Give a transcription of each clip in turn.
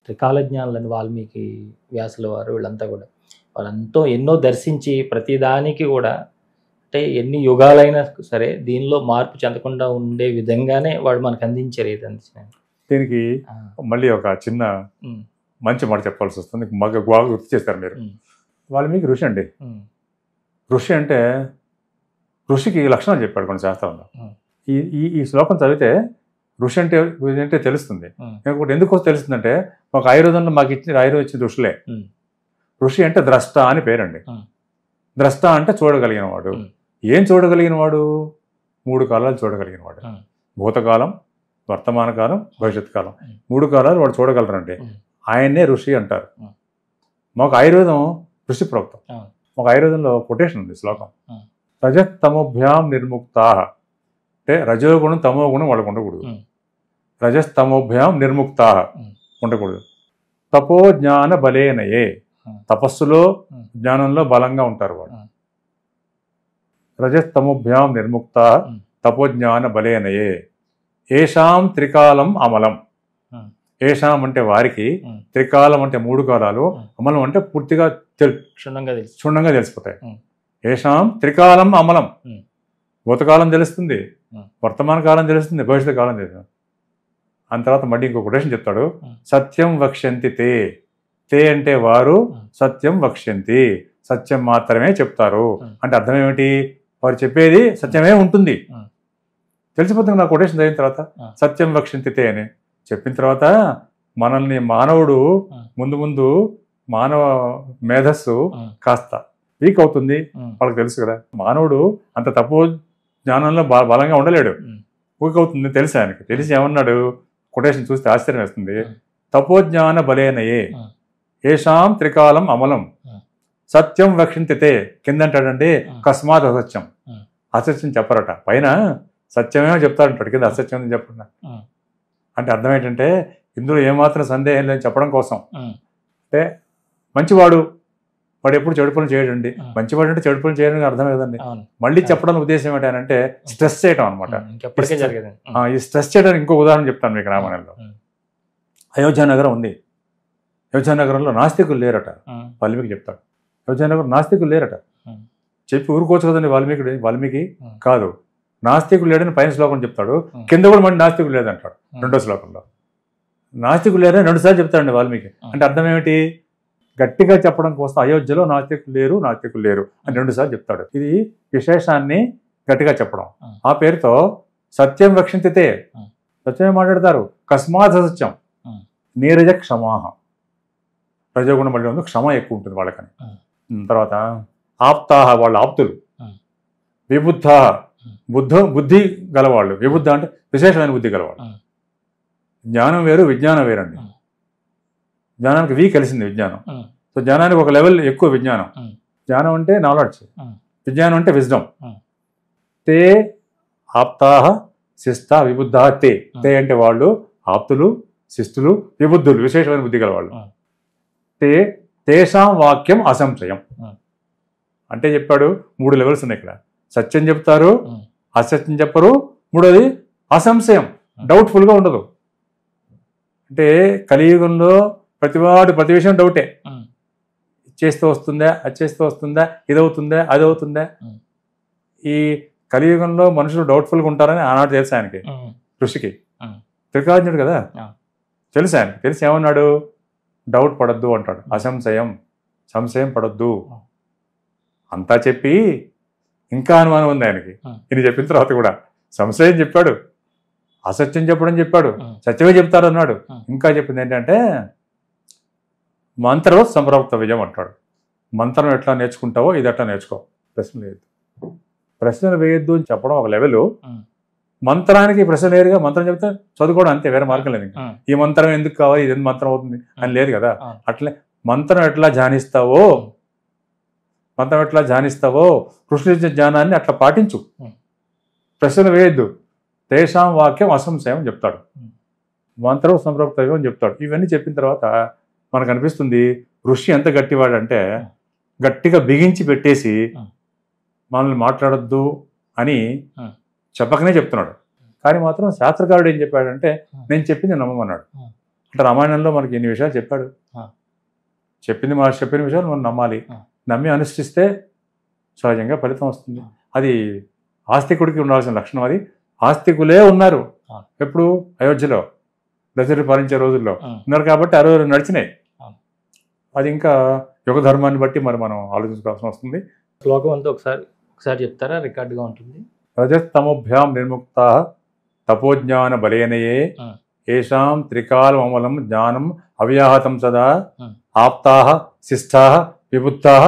త్రికాలజ్ఞానులని వాల్మీకి, వ్యాసుల వారు వీళ్ళంతా కూడా వాళ్ళంతా ఎన్నో దర్శించి ప్రతిదానికి కూడా అంటే ఎన్ని యుగాలైనా సరే దీనిలో మార్పు చెందకుండా ఉండే విధంగానే వాడు మనకు అందించారు ఇది అందించిన. దీనికి మళ్ళీ ఒక చిన్న మంచి మాట చెప్పాల్సి వస్తుంది. బాగా గుర్తు చేస్తారు మీరు. వాల్మీకి ఋషి అండి. ఋషి అంటే ఋషికి లక్షణాలు చెప్పాడు కొన్ని శాస్త్రంలో. ఈ శ్లోకం చదివితే ఋషి అంటే ఏంటంటే తెలుస్తుంది. ఇంకొకటి ఎందుకోసం తెలుస్తుందంటే ఒక ఆయుర్వేదంలో మాకు ఆయుర్వేదం ఇచ్చిన ఋషులే. ఋషి అంటే ద్రష్ట అని పేరండి. ద్రష్ట అంటే చూడగలిగిన వాడు. ఏం చూడగలిగిన వాడు? 3 కాలాలు చూడగలిగిన వాడు. భూతకాలం, వర్తమాన కాలం, భవిష్యత్ కాలం. 3 కాలాలు వాడు చూడగలరండి. ఆయన్నే ఋషి అంటారు. మాకు ఆయుర్వేదం ఋషి ప్రోక్తం. ఒక ఆయుర్వేదంలో కొటేషన్ ఉంది శ్లోకం. రజస్తమోభ్యాం నిర్ముక్తా అంటే రజోగుణం తమో గుణం వాళ్ళకు ఉండకూడదు. రజస్తమోభ్యాం నిర్ముక్తా ఉండకూడదు. తపో జ్ఞాన బలేనయే తపస్సులో జ్ఞానంలో బలంగా ఉంటారు వాళ్ళు. రజస్తమోభ్యాం నిర్ముక్తా తపోజ్ఞాన బలేనయే ఏషాం త్రికాలం అమలం. ఏషాం అంటే వారికి, త్రికాలం అంటే 3 కాలాలు, అమలం అంటే పూర్తిగా క్షుణ్ణంగా తెలిసిపోతాయి. ఏషాం త్రికాలం అమలం. భూతకాలం తెలుస్తుంది, వర్తమాన కాలం తెలుస్తుంది, భవిష్యత్ కాలం తెలుస్తుంది. ఆ తర్వాత మళ్ళీ ఇంకో కొటేషన్ చెప్తాడు. సత్యం వక్ష్యంతి తే. తే అంటే వారు, సత్యం వక్ష్యంతి సత్యం మాత్రమే చెప్తారు. అంటే అర్థం ఏమిటి? వారు చెప్పేది సత్యమే ఉంటుంది. తెలిసిపోతుంది నా కొటేషన్ అయిన తర్వాత. సత్యం వక్ష్యంతి తే అని చెప్పిన తర్వాత మనల్ని మానవుడు ముందు ముందు మానవ మేధస్సు కాస్త వీక్ అవుతుంది. వాళ్ళకి తెలుసు కదా, మానవుడు అంత తప్పు జ్ఞానంలో బలంగా ఉండలేడు, వీక్ అవుతుంది తెలుసు ఆయనకి. తెలిసి ఏమన్నాడు? కొటేషన్ చూస్తే ఆశ్చర్యం వేస్తుంది. తపోజ్ఞాన బలేనయే ఏషాం త్రికాలం అమలం సత్యం వక్షింతితే. కింద అంటాడంటే కస్మాత్ అసత్యం. అసత్యం చెప్పరట, పైన సత్యమేమో చెప్తాడంటాడు, కింద అసత్యం చెప్పండి. అంటే అర్థం ఏంటంటే ఇందులో ఏమాత్రం సందేహం లేని చెప్పడం కోసం. అంటే మంచివాడు వాడు ఎప్పుడు చెడు పనులు చేయడండి. మంచివాడు అంటే చెడు పనులు చేయడానికి అర్థం కదండి. మళ్ళీ చెప్పడం ఉద్దేశం ఏంటంటే స్ట్రెస్ చేయడం అనమాట. ఈ స్ట్రెస్ చేయడానికి ఇంకో ఉదాహరణ చెప్తాను మీకు. రామాయణంలో అయోధ్యానగరం ఉంది. అయోధ్యానగరంలో నాస్తికులు లేరట. వాల్మీకి చెప్తాడు. అయోధ్యానగరం నాస్తికులు లేరట. చెప్పి ఊరుకోవచ్చు కదండి వాల్మీకి కాదు, నాస్తికులు లేడని పైన శ్లోకం చెప్తాడు, కింద కూడా మళ్ళీ నాస్తికులు లేదంటాడు 2వ శ్లోకంలో. నాస్తికులు లేరని 2 సార్లు చెప్తాడండి వాల్మీకి. అంటే అర్థం ఏమిటి? గట్టిగా చెప్పడం కోసం అయోధ్యలో నాస్తికులు లేరు అని 2 సార్లు చెప్తాడు. ఇది విశేషాన్ని గట్టిగా చెప్పడం. ఆ పేరుతో సత్యం రక్షించితే సత్యమే మాట్లాడతారు. కస్మాత్ అసత్యం నీరజ క్షమాహ. రజోగుణం మళ్ళీ ఉంది, క్షమ ఎక్కువ ఉంటుంది వాళ్ళకని. తర్వాత ఆప్తాహ వాళ్ళు ఆప్తులు. విబుద్ధ బుద్ధి గలవాళ్ళు. విబుద్ధ అంటే విశేషమైన బుద్ధి గలవాళ్ళు. జ్ఞానం వేరు, విజ్ఞానం వేరండి. జ్ఞానానికి వి కలిసింది విజ్ఞానం. సో జ్ఞానానికి ఒక లెవెల్ ఎక్కువ విజ్ఞానం. జ్ఞానం అంటే నాలెడ్జ్, విజ్ఞానం అంటే విజ్డమ్. తే ఆప్తాహ శిస్త విబుద్ధ. తే అంటే వాళ్ళు ఆప్తులు, శిస్తులు, విబుద్ధులు విశేషమైన బుద్ధి గలవాళ్ళు. తేషాం వాక్యం అసంశయం. అంటే చెప్పాడు 3 లెవెల్స్ ఉన్నాయి ఇక్కడ. సత్యం చెప్తారు, అసత్యం చెప్పరు, 3వది అసంశయం, డౌట్ఫుల్గా ఉండదు. అంటే కలియుగంలో ప్రతి విషయం డౌటే. చేస్తూ వస్తుందా, అది చేస్తూ వస్తుందా, ఇదవుతుందా, అది అవుతుందా. ఈ కలియుగంలో మనుషులు డౌట్ఫుల్గా ఉంటారని ఆనాడు తెలుసు ఆయనకి, ఋషికి. త్రికాలజ్ఞుడు కదా, తెలుసు ఆయనకి. తెలిసి ఏమన్నాడు? డౌట్ పడద్దు అంటాడు. సంశయం పడద్దు అంతా చెప్పి ఇంకా అనుమానం ఉంది ఆయనకి. ఇది చెప్పిన తర్వాత కూడా సంశయం చెప్పాడు, అసత్యం చెప్పడం చెప్పాడు, సత్యమే చెప్తారు అన్నాడు. ఇంకా చెప్పింది ఏంటంటే మంత్రం సంప్రవక్తవ్యం అంటాడు. మంత్రం ఎట్లా నేర్చుకుంటావో ఇది ఎట్లా నేర్చుకో. ప్రశ్నలు వేయొద్దు అని చెప్పడం ఒక లెవెల్. మంత్రానికి ప్రశ్న లేరుగా, మంత్రం చెప్తే చదువుకోవడం అంతే, వేరే మార్గం లేదు. ఈ మంత్రం ఎందుకు కావాలి, ఇది ఎందుకు మంత్రం అవుతుంది అని లేదు కదా. అట్లే మంత్రం ఎట్లా ధ్యానిస్తావో కృష్ణ జ్ఞానాన్ని అట్లా పాటించు. ప్రశ్నలు వేయద్దు. తేషాం వాక్యం అసంశయం చెప్తాడు, మంత్రం సంప్రవక్తవ్యం అని చెప్తాడు. ఇవన్నీ చెప్పిన తర్వాత మనకు అనిపిస్తుంది ఋషి ఎంత గట్టివాడంటే గట్టిగా బిగించి పెట్టేసి మనల్ని మాట్లాడొద్దు అని చెప్పకనే చెప్తున్నాడు. కానీ మాత్రం శాస్త్రకారుడు ఏం చెప్పాడంటే నేను చెప్పింది నమ్మమన్నాడు. అంటే రామాయణంలో మనకి ఇన్ని విషయాలు చెప్పాడు. చెప్పిన విషయాలు మనం నమ్మాలి. నమ్మి అనుష్ఠిస్తే సహజంగా ఫలితం వస్తుంది. అది ఆస్తికుడికి ఉండాల్సిన లక్షణం. అది ఆస్తికులే ఉన్నారు ఎప్పుడు అయోధ్యలో దశరథుడు పాలించే రోజుల్లో ఉన్నారు కాబట్టి 60 రోజులు నడిచినాయి. అది ఇంకా యుగ ధర్మాన్ని బట్టి మరి మనం ఆలోచించుకోవాల్సి వస్తుంది. శ్లోకం అంతా ఒకసారి చెప్తారా? రికార్డుగా ఉంటుంది. రజస్తమోభ్యాం నిర్ముక్తా తపోజ్ఞాన బలేనయే ఏషాం త్రికాలమమలం జ్ఞానం అవ్యాహతం సదా ఆప్తాః శిష్టాః విబుద్ధాః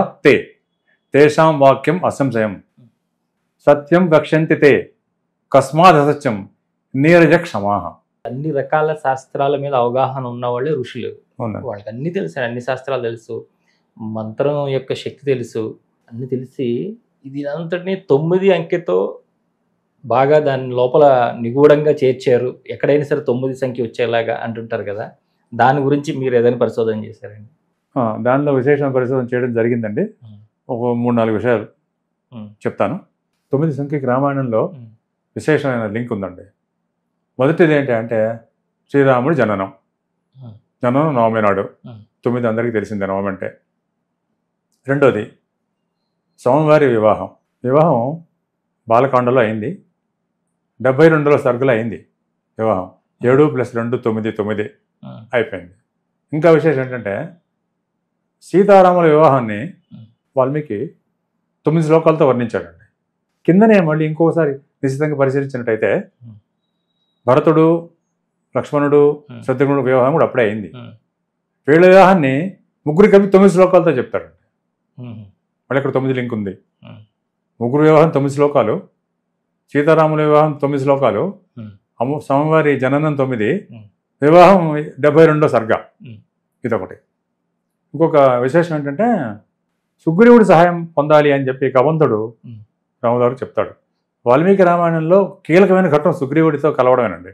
తేషాం వాక్యం అసంశయం సత్యం వక్ష్యంతి తే కస్మాద్ అసత్యం నీరజ క్షమాః. అన్ని రకాల శాస్త్రాల మీద అవగాహన ఉన్న వాళ్ళే ఋషులు. వాళ్ళకి అన్ని తెలుసు, అన్ని శాస్త్రాలు తెలుసు, మంత్రం యొక్క శక్తి తెలుసు, అన్ని తెలిసి ఇది అంతటినీ 9 అంకెతో బాగా దాని లోపల నిగూఢంగా చేర్చారు. ఎక్కడైనా సరే 9 సంఖ్య వచ్చేలాగా అంటుంటారు కదా, దాని గురించి మీరు ఏదైనా పరిశోధన చేశారండి? దానిలో విశేషమైన పరిశోధన చేయడం జరిగిందండి. ఒక 3-4 విషయాలు చెప్తాను. 9 సంఖ్యకి రామాయణంలో విశేషమైన లింక్ ఉందండి. మొదటిది ఏంటంటే శ్రీరాముడి జననం నవమి నాడు. 9 అందరికీ తెలిసిందే నవమి అంటే. రెండోది స్వామివారి వివాహం బాలకాండలో అయింది. 72వ సర్గలో అయింది వివాహం. 7 + 2 9 అయిపోయింది. ఇంకా విశేషం ఏంటంటే సీతారాముల వివాహాన్ని వాల్మీకి 9 శ్లోకాలతో వర్ణించాడండి. కిందనే మళ్ళీ ఇంకోసారి నిశ్చితంగా పరిశీలించినట్టయితే భరతుడు, లక్ష్మణుడు, శత్రుఘ్నుడు వివాహం కూడా అప్పుడే అయింది. వీళ్ళ వివాహాన్ని ముగ్గురు కలిపి 9 శ్లోకాలతో చెప్తారండి. మళ్ళీ ఇక్కడ 9 లింక్ ఉంది. ముగ్గురు వివాహం 9 శ్లోకాలు, సీతారాముల వివాహం 9 శ్లోకాలు, స్వామివారి జననం 9, వివాహం 72వ సర్గ. ఇదొకటి. ఇంకొక విశేషం ఏంటంటే సుగ్రీవుడి సహాయం పొందాలి అని చెప్పి కవంతుడు రాములవారికి చెప్తాడు. వాల్మీకి రామాయణంలో కీలకమైన ఘట్టం సుగ్రీవుడితో కలవడమేనండి.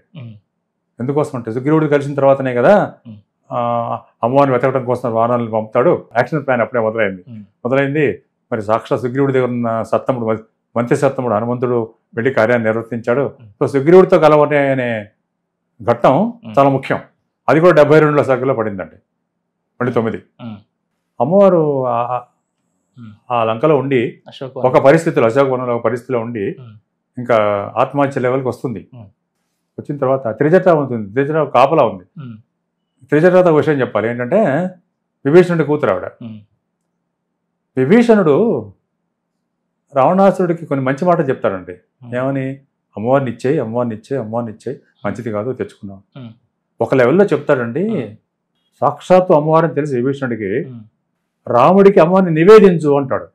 ఎందుకోసం అంటే సుగ్రీవుడు కలిసిన తర్వాతనే కదా అమ్మవారిని వెతకడం కోసం వానరులను పంపుతాడు. యాక్షన్ ప్లాన్ అప్పుడే మొదలైంది. మరి సాక్షాత్ సుగ్రీవుడి దగ్గర ఉన్న మంత్రి సత్తముడు హనుమంతుడు వెళ్ళి కార్యాన్ని నిర్వర్తించాడు. సో సుగ్రీవుడితో కలవనే అనే ఘట్టం చాలా ముఖ్యం. అది కూడా 72వ సర్గలో పడిందండి. మళ్ళీ 9. అమ్మవారు ఆ లంకలో ఉండి ఒక పరిస్థితిలో, అశోకవనంలో ఒక పరిస్థితిలో ఉండి ఇంకా ఆత్మహత్య లెవెల్కి వస్తుంది. వచ్చిన తర్వాత త్రిజట ఉంటుంది. త్రిజట కాపలా ఉంది. త్రిజట ఒక విషయం చెప్పాలి ఏంటంటే విభీషణుడి కూతురు ఆవిడ. విభీషణుడు రావణాసురుడికి కొన్ని మంచి మాటలు చెప్తాడండి. ఏమని? అమ్మవారిని ఇచ్చేయి, మంచిది కాదు, తెచ్చుకున్నాం. ఒక లెవెల్లో చెప్తాడండి. సాక్షాత్తు అమ్మవారిని తెలిసి విభీషణుడికి రాముడికి అమ్మవారిని నివేదించు అంటాడు.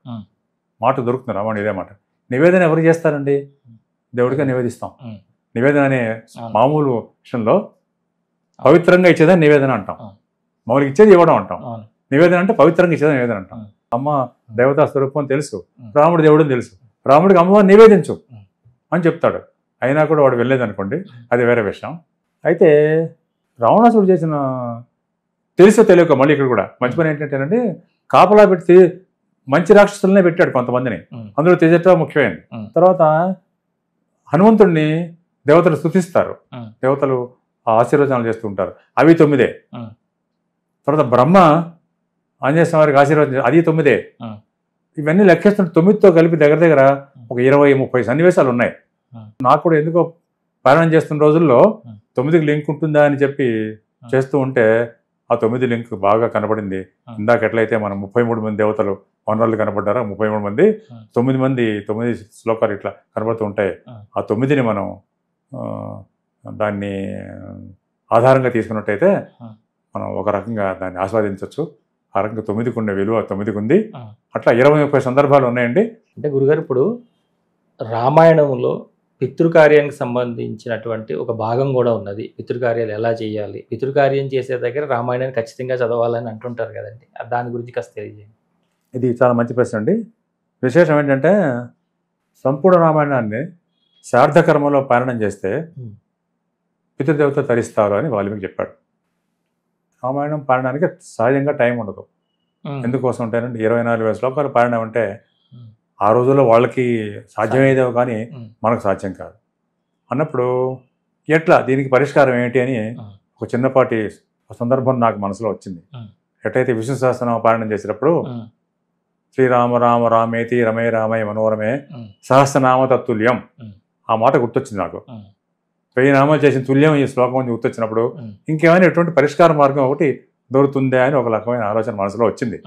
మాట దొరుకుతుంది రాముడు ఇదే మాట. నివేదన ఎవరు చేస్తారండి? దేవుడిగా నివేదిస్తాం. నివేదన అనే మామూలు విషయంలో పవిత్రంగా ఇచ్చేదని నివేదన అంటాం. మామూలుగా ఇచ్చేది ఇవ్వడం అంటాం. నివేదన అంటే పవిత్రంగా ఇచ్చేదని నివేదన అంటాం. అమ్మ దేవతా స్వరూపం తెలుసు, రాముడు దేవుడు తెలుసు, రాముడికి అమ్మవారిని నివేదించు అని చెప్తాడు. అయినా కూడా వాడు వెళ్ళలేదనుకోండి, అది వేరే విషయం. అయితే రావణాసురుడు చేసిన తెలుసో తెలియక మళ్ళీ ఇక్కడ కూడా మంచి పని ఏంటంటేనండి, కాపలా పెట్టి మంచి రాక్షసులనే పెట్టాడు కొంతమందిని. అందులో త్రిజట ముఖ్యమైనది. తర్వాత హనుమంతుడిని దేవతలు స్తుతిస్తారు. దేవతలు ఆశీర్వచనాలు చేస్తూ ఉంటారు. అవి 9. తర్వాత బ్రహ్మ ఆంజనేయ స్వామికి ఆశీర్వచనం, అది 9. ఇవన్నీ లెక్కేస్తుంటే 9తో కలిపి దగ్గర ఒక 20-30 సన్నివేశాలు ఉన్నాయి. నాకు కూడా ఎందుకో పారాయణం చేస్తున్న రోజుల్లో 9కి లింక్ ఉంటుందా అని చెప్పి చేస్తూ ఉంటే ఆ 9 లింక్ బాగా కనబడింది. ఇందాక ఎట్లయితే మనం 33 మంది దేవతలు వనరులు కనబడ్డారో 33 మంది 9 శ్లోకాలు ఇట్లా కనబడుతూ ఉంటాయి. ఆ 9ని మనం దాన్ని ఆధారంగా తీసుకున్నట్టయితే మనం ఒక రకంగా దాన్ని ఆస్వాదించవచ్చు. ఆ రకంగా 9కి ఉండే విలువ 9కి ఉంది. అట్లా 20-30 సందర్భాలు ఉన్నాయండి. అంటే గురుగారు ఇప్పుడు రామాయణంలో పితృకార్యానికి సంబంధించినటువంటి ఒక భాగం కూడా ఉన్నది. పితృకార్యాలు ఎలా చేయాలి, పితృకార్యం చేసే దగ్గర రామాయణాన్ని ఖచ్చితంగా చదవాలని అంటుంటారు కదండి, దాని గురించి కాస్త తెలియజేయండి. ఇది చాలా మంచి ప్రశ్న అండి. విశేషం ఏంటంటే సంపూర్ణ రామాయణాన్ని శార్ధకర్మలో పారాయణం చేస్తే పితృదేవత తరిస్తారు అని వాల్మీకి చెప్పాడు. రామాయణం పారాయణానికి సహజంగా టైం ఉండదు. ఎందుకోసం ఉంటాయంటే 24,000 శ్లోకాలు పారాయణం అంటే ఆ రోజుల్లో వాళ్ళకి సాధ్యమయ్యేదేమో కానీ మనకు సాధ్యం కాదు. అన్నప్పుడు ఎట్లా దీనికి పరిష్కారం ఏంటి అని ఒక చిన్నపాటి ఆ సందర్భం నాకు మనసులో వచ్చింది. ఎట్టయితే విష్ణు సహస్రనామ పారాయణం చేసేటప్పుడు శ్రీరామ రామ రామేతి రమే రామయ మనోరమే సహస్రనామ తత్తుల్యం ఆ మాట గుర్తొచ్చింది నాకు. 1000 నామాలు చేసిన తుల్యం ఈ శ్లోకం అని గుర్తొచ్చినప్పుడు ఇంకేమైనా ఎటువంటి పరిష్కార మార్గం ఒకటి దొరుకుతుందే అని ఒక రకమైన ఆలోచన మనసులో వచ్చింది.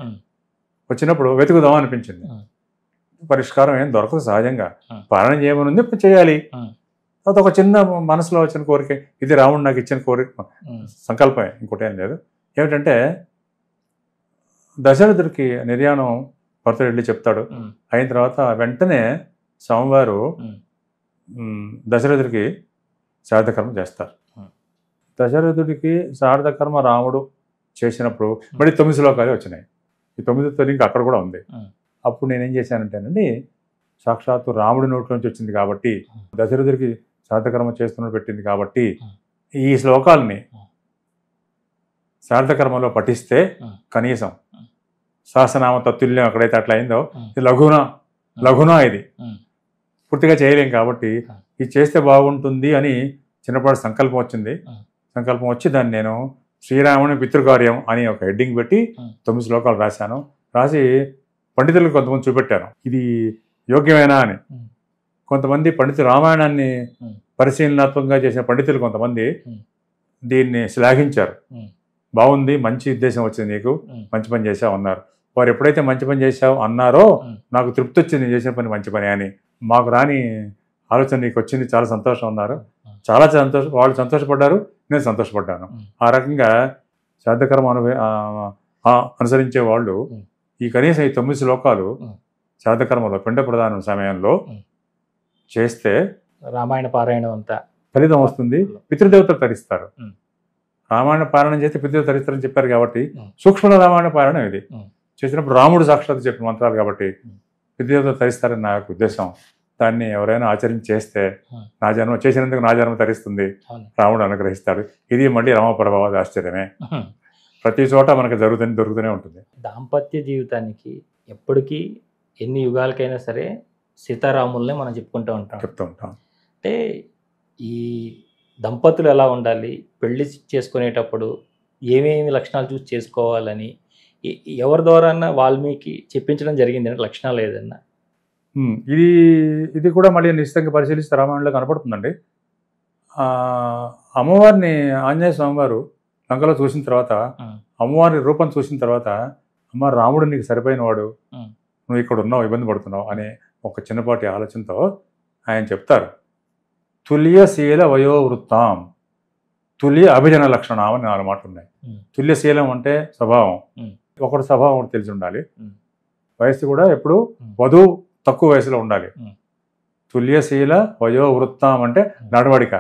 వచ్చినప్పుడు వెతుకుదాం అనిపించింది. పరిష్కారం ఏం దొరకదు సహజంగా. పారాయణం చేయమని ఉంది, చేయాలి. తర్వాత ఒక చిన్న మనసులో వచ్చిన కోరిక, ఇది రాముడు నాకు ఇచ్చిన కోరిక సంకల్పమే, ఇంకోటి ఏం లేదు. ఏమిటంటే దశరథుడికి నిర్యాణం భర్త వెళ్ళి చెప్తాడు. అయిన తర్వాత వెంటనే స్వామివారు దశరథుడికి శ్రాద్ధకర్మ చేస్తారు. దశరథుడికి శ్రాద్ధకర్మ రాముడు చేసినప్పుడు మళ్ళీ 9 శ్లోకాలే వచ్చినాయి. ఈ 9వ లింక్ అక్కడ కూడా ఉంది. అప్పుడు నేనేం చేశానంటేనండి, సాక్షాత్తు రాముడి నోటి నుంచి వచ్చింది కాబట్టి, దశరథుడికి శ్రాద్ధకర్మ చేస్తున్నట్టు పెట్టింది కాబట్టి, ఈ శ్లోకాలని శ్రాద్ధకర్మలో పఠిస్తే కనీసం సహస్రనామ తత్తుల్యం ఎక్కడైతే అట్లా అయిందో, ఇది లఘునా ఇది పూర్తిగా చేయలేం కాబట్టి ఇది చేస్తే బాగుంటుంది అని చిన్నపాటి సంకల్పం వచ్చింది. సంకల్పం వచ్చి దాన్ని నేను శ్రీరాముని పితృకార్యం అని ఒక హెడ్డింగ్ పెట్టి 9 శ్లోకాలు రాశాను. రాసి పండితులకు కొంతమంది చూపెట్టాను, ఇది యోగ్యమేనా అని. కొంతమంది పండితులు రామాయణాన్ని పరిశీలనాత్మకంగా చేసిన పండితులు కొంతమంది దీన్ని శ్లాఘించారు. బాగుంది, మంచి ఉద్దేశం వచ్చింది, నీకు మంచి పని చేసావు అన్నారు. వారు ఎప్పుడైతే మంచి పని చేసావు అన్నారో నాకు తృప్తి వచ్చింది, నేను చేసిన పని మంచి పని అని. మాకు రాని ఆలోచన నీకు వచ్చింది, చాలా సంతోషం అన్నారు. చాలా సంతోషం, వాళ్ళు సంతోషపడ్డారు, నేను సంతోషపడ్డాను. ఆ రకంగా శ్రాద్ధకర్మ అనుసరించే వాళ్ళు ఈ కనీసం ఈ 9 శ్లోకాలు శ్రాద్ధకర్మలో పిండ ప్రదానం సమయంలో చేస్తే రామాయణ పారాయణం అంతా ఫలితం వస్తుంది. పితృదేవతలు తరిస్తారు. రామాయణ పారాయణం చేస్తే పితృదేవత తరిస్తారని చెప్పారు కాబట్టి సూక్ష్మ రామాయణ పారాయణం ఇది చేసినప్పుడు రాముడు సాక్షాత్తు చెప్పిన మంత్రాలు కాబట్టి పితృదేవతలు తరిస్తారని నా యొక్క ఉద్దేశం. దాన్ని ఎవరైనా ఆచరించి చేస్తే నా జన్మ చేసినందుకు నా జన్మ తరిస్తుంది, రాముడు అనుగ్రహిస్తాడు. ఇది మళ్ళీ రామప్రభావ ఆశ్చర్యమే. ప్రతి చోట మనకు దొరుకుతూనే ఉంటుంది. దాంపత్య జీవితానికి ఎప్పటికీ ఎన్ని యుగాలకైనా సరే సీతారాములనే మనం చెప్పుకుంటూ ఉంటాం. అంటే ఈ దంపతులు ఎలా ఉండాలి, పెళ్లి చేసుకునేటప్పుడు ఏమేమి లక్షణాలు చూసి చేసుకోవాలని ఎవరి ద్వారా వాల్మీకి చెప్పించడం జరిగింది అంటే లక్షణాలు ఏదన్నా? ఇది కూడా మళ్ళీ నిశ్చితంగా పరిశీలిస్తే రామాయణంలో కనపడుతుందండి. అమ్మవారిని ఆంజనేయ స్వామివారు లంకలో చూసిన తర్వాత, అమ్మవారి రూపం చూసిన తర్వాత, అమ్మ రాముడు నీకు సరిపోయిన వాడు, నువ్వు ఇక్కడ ఉన్నావు, ఇబ్బంది పడుతున్నావు అనే ఒక చిన్నపాటి ఆలోచనతో ఆయన చెప్తారు. తుల్యశీల వయోవృత్తాం తుల్య అభిజన లక్షణం అని 4 మాటలు ఉన్నాయి. తుల్యశీలం అంటే స్వభావం, ఒకటి స్వభావం ఒకటి తెలిసి ఉండాలి. వయస్సు కూడా ఎప్పుడు వధువు తక్కువ వయసులో ఉండాలి. తుల్యశీల వయోవృత్తం అంటే నడవడిక,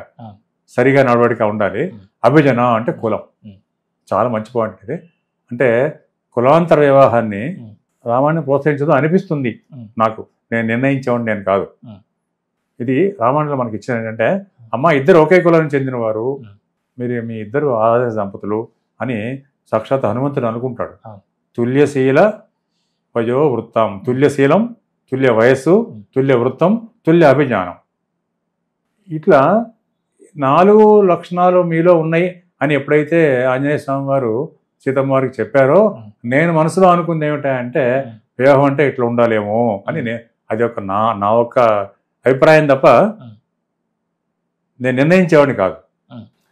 సరిగా నడవడిక ఉండాలి. అభిజన అంటే కులం. చాలా మంచి పాయింట్ ఇది. అంటే కులాంతర వివాహాన్ని రామాయణం ప్రోత్సహించదు అనిపిస్తుంది నాకు. నేను నిర్ణయించేవాడిని నేను కాదు. ఇది రామాయణంలో మనకి ఇచ్చిన ఏంటంటే, అమ్మ ఇద్దరు ఒకే కులానికి చెందినవారు, మీరు మీ ఇద్దరు ఆదర్శ దంపతులు అని సాక్షాత్ హనుమంతుడు అనుకుంటాడు. తుల్యశీల వయో వృత్తం, తుల్యశీలం, తుల్య వయస్సు, తుల్య వృత్తం, తుల్య అభిజ్ఞానం, ఇట్లా 4 లక్షణాలు మీలో ఉన్నాయి అని ఎప్పుడైతే ఆంజనేయ స్వామి వారు సీతమ్మ వారికి చెప్పారో, నేను మనసులో అనుకుంది ఏమిటంటే వివాహం అంటే ఇట్లా ఉండాలేమో అని. అది ఒక నా ఒక్క అభిప్రాయం తప్ప నేను నిర్ణయించేవాడిని కాదు.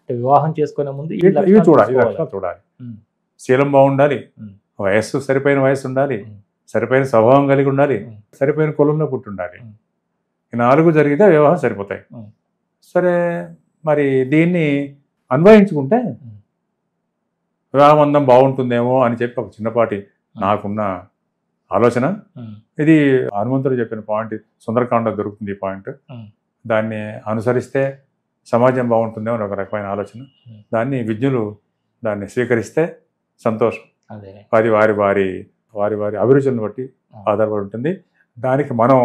వివాహం చేసుకునే ముందు ఇవి చూడాలి. శీలం బాగుండాలి, వయస్సు సరిపోయిన వయస్సు ఉండాలి, సరిపోయిన స్వభావం కలిగి ఉండాలి, సరిపోయిన కులంలో పుట్టి ఉండాలి. ఈ 4 జరిగితే వివాహం సరిపోతాయి. సరే, మరి దీన్ని అన్వయించుకుంటే వివాహబంధం బాగుంటుందేమో అని చెప్పి ఒక చిన్నపాటి నాకున్న ఆలోచన. ఇది హనుమంతుడు చెప్పిన పాయింట్, సుందరకాండ దొరుకుతుంది ఈ పాయింట్. దాన్ని అనుసరిస్తే సమాజం బాగుంటుందేమో అని ఒక రకమైన ఆలోచన. దాన్ని విజ్ఞులు దాన్ని స్వీకరిస్తే సంతోషం. అది వారి వారి వారి వారి అభిరుచులను బట్టి ఆధారపడి ఉంటుంది. దానికి మనం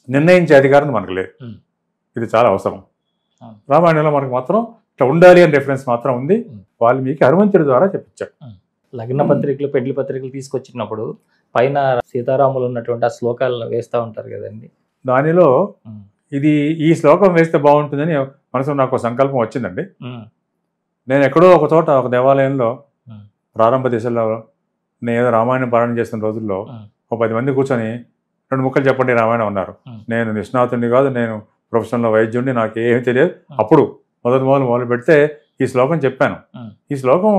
నిర్ణయించే అధికారం మనకు లేదు. ఇది చాలా అవసరం. రామాయణంలో మనకు మాత్రం ఇట్లా ఉండాలి అని రెఫరెన్స్ మాత్రం ఉంది. వాల్మీకి హనుమంతుడి ద్వారా చెప్పించాడు. లగ్న పత్రికలు, పెళ్లి పత్రికలు తీసుకొచ్చినప్పుడు పైన సీతారాములు ఉన్నటువంటి ఆ శ్లోకాలను వేస్తూ ఉంటారు కదండి. దానిలో ఇది ఈ శ్లోకం వేస్తే బాగుంటుందని మనసులో నాకు సంకల్పం వచ్చిందండి. నేను ఎక్కడో ఒక చోట ఒక దేవాలయంలో ఉమ్, ప్రారంభ దశలో నేను ఏదో రామాయణం పారాయణ చేస్తున్న రోజుల్లో ఉమ్, ఒక 10 మంది కూర్చొని 2 ముక్కలు చెప్పండి రామాయణం అన్నారు. ఉమ్. నేను నిష్ణాతుడిని కాదు, నేను ప్రొఫెషనల్ వైద్యుడిని, నాకు ఏమీ తెలియదు. ఉమ్. అప్పుడు మొదలు పెడితే ఈ శ్లోకం చెప్పాను. ఉమ్, ఈ శ్లోకం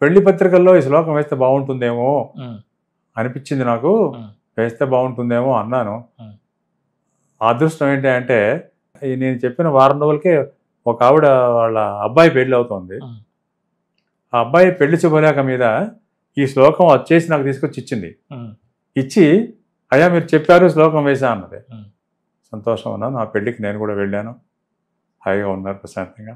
పెళ్లి పత్రికల్లో ఈ శ్లోకం వేస్తే బాగుంటుందేమో ఉమ్, అనిపించింది నాకు, ఉమ్, వేస్తే బాగుంటుందేమో అన్నాను. ఉమ్, అదృష్టం ఏంటి అంటే ఈ నేను చెప్పిన వారం రోజులకే ఒక ఆవిడ వాళ్ళ అబ్బాయి పెళ్లి అవుతోంది. ఉమ్. ఆ అబ్బాయి పెళ్లి శుభలేఖ మీద ఈ శ్లోకం వచ్చేసి నాకు తీసుకొచ్చి ఇచ్చింది. ఉమ్, ఇచ్చి అయ్యా మీరు చెప్పారు శ్లోకం వేసా అన్నది. ఉమ్. సంతోషం ఉన్నాను. నా పెళ్లికి నేను కూడా వెళ్ళాను. హాయిగా ఉన్నారు ప్రశాంతంగా.